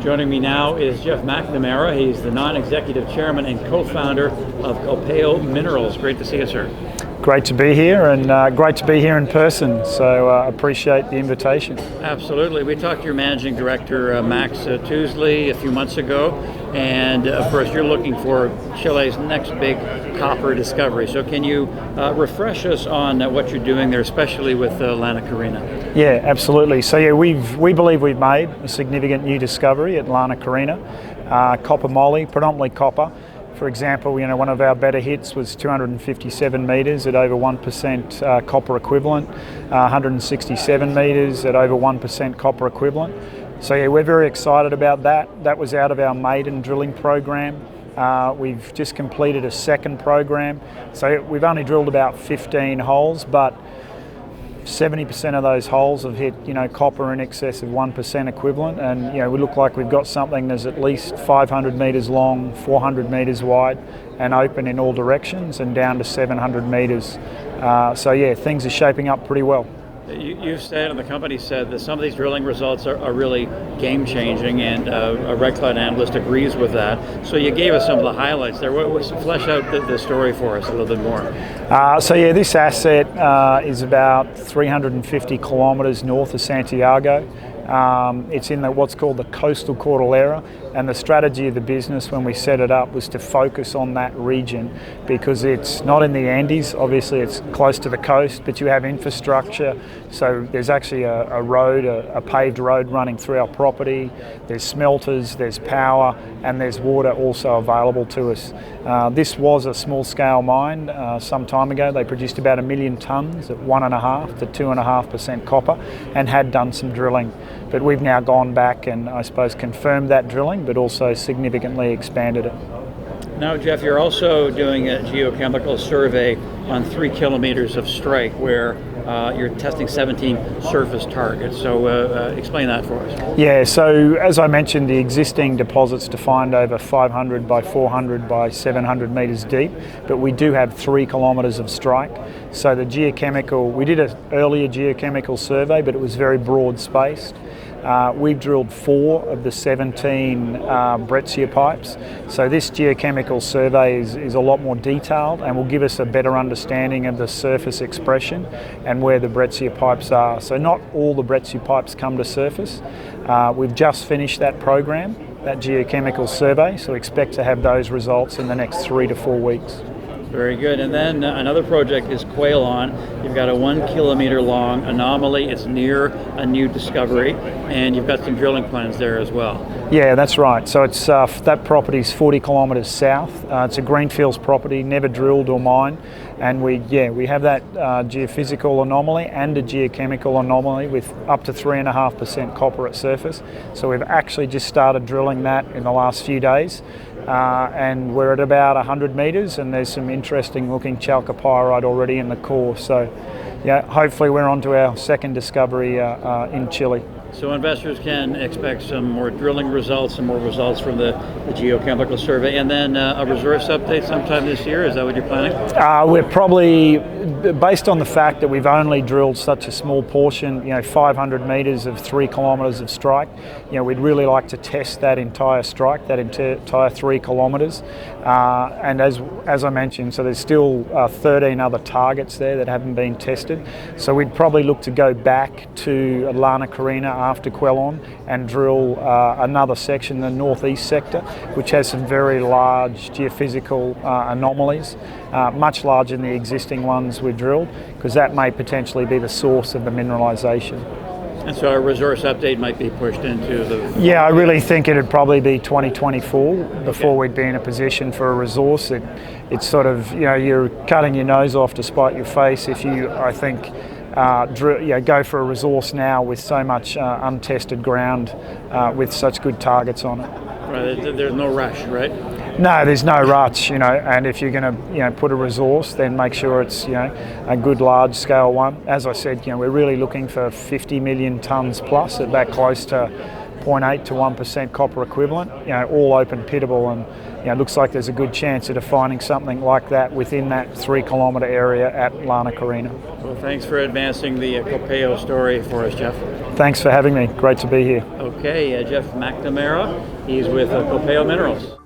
Joining me now is Geoff McNamara. He's the non-executive chairman and co-founder of Culpeo Minerals. Great to see you, sir. Great to be here, and great to be here in person, so appreciate the invitation. Absolutely. We talked to your managing director, Max Tuesley, a few months ago, and of course you're looking for Chile's next big copper discovery. So can you refresh us on what you're doing there, especially with Lana Carina? Yeah, absolutely. So yeah, we believe we've made a significant new discovery at Lana Carina. Copper moly, predominantly copper. For example, one of our better hits was 257 metres at over 1% copper equivalent, 167 metres at over 1% copper equivalent. So yeah, we're very excited about that. That was out of our maiden drilling program. We've just completed a second program. So we've only drilled about 15 holes, but 70% of those holes have hit, copper in excess of 1% equivalent, and we look like we've got something that's at least 500 metres long, 400 metres wide, and open in all directions, and down to 700 metres. So yeah, things are shaping up pretty well. You've said, and the company said, that some of these drilling results are really game-changing, and a Red Cloud analyst agrees with that. So you gave us some of the highlights there. Flesh out the story for us a little bit more. So yeah, this asset is about 350 kilometres north of Santiago. It's in what's called the coastal Cordillera, and the strategy of the business when we set it up was to focus on that region because it's not in the Andes. Obviously it's close to the coast, but you have infrastructure, so there's actually a road, a paved road running through our property. There's smelters, there's power, and there's water also available to us. This was a small scale mine some time ago. They produced about 1 million tonnes at 1.5 to 2.5% copper and had done some drilling. But we've now gone back and I suppose confirmed that drilling, but also significantly expanded it. Now, Geoff, you're also doing a geochemical survey on 3 kilometers of strike where you're testing 17 surface targets. So explain that for us. Yeah, so as I mentioned, the existing deposit's defined over 500 by 400 by 700 metres deep, but we do have 3 kilometres of strike. So the geochemical, we did an earlier geochemical survey, but it was very broad spaced. We've drilled 4 of the 17 breccia pipes. So this geochemical survey is a lot more detailed and will give us a better understanding of the surface expression and where the breccia pipes are. So not all the breccia pipes come to surface. We've just finished that program, that geochemical survey, so expect to have those results in the next 3 to 4 weeks. Very good. And then another project is Quailon. You've got a 1 kilometer long anomaly. It's near a new discovery, and you've got some drilling plans there as well. Yeah, that's right. So it's that property's 40 kilometres south. It's a greenfields property, never drilled or mined, and we have that geophysical anomaly and a geochemical anomaly with up to 3.5% copper at surface. So we've actually just started drilling that in the last few days. And we're at about 100 metres, and there's some interesting looking chalcopyrite already in the core. So yeah, hopefully we're on to our second discovery in Chile. So investors can expect some more drilling results, some more results from the geochemical survey, and then a resource update sometime this year. Is that what you're planning? We're probably, based on the fact that we've only drilled such a small portion, 500 metres of 3 kilometres of strike, we'd really like to test that entire strike, that entire 3 kilometres. And as I mentioned, so there's still 13 other targets there that haven't been tested. So we'd probably look to go back to Lana Carina after Quailon and drill another section, the northeast sector, which has some very large geophysical anomalies, much larger than the existing ones we've drilled, because that may potentially be the source of the mineralisation. And so a resource update might be pushed into the... Yeah, I really think it'd probably be 2024 before we'd be in a position for a resource. It's sort of, you're cutting your nose off to spite your face if you, I think, go for a resource now with so much untested ground with such good targets on it. Right, there's no rush, right? No, there's no rush, and if you're going to, put a resource, then make sure it's, a good large-scale one. As I said, we're really looking for 50 million tonnes plus at that close to 0.8 to 1% copper equivalent, all open pittable, it looks like there's a good chance of finding something like that within that 3 kilometre area at Lana Carina. Well, thanks for advancing the Culpeo story for us, Geoff. Thanks for having me. Great to be here. Okay, Geoff McNamara. He's with Culpeo Minerals.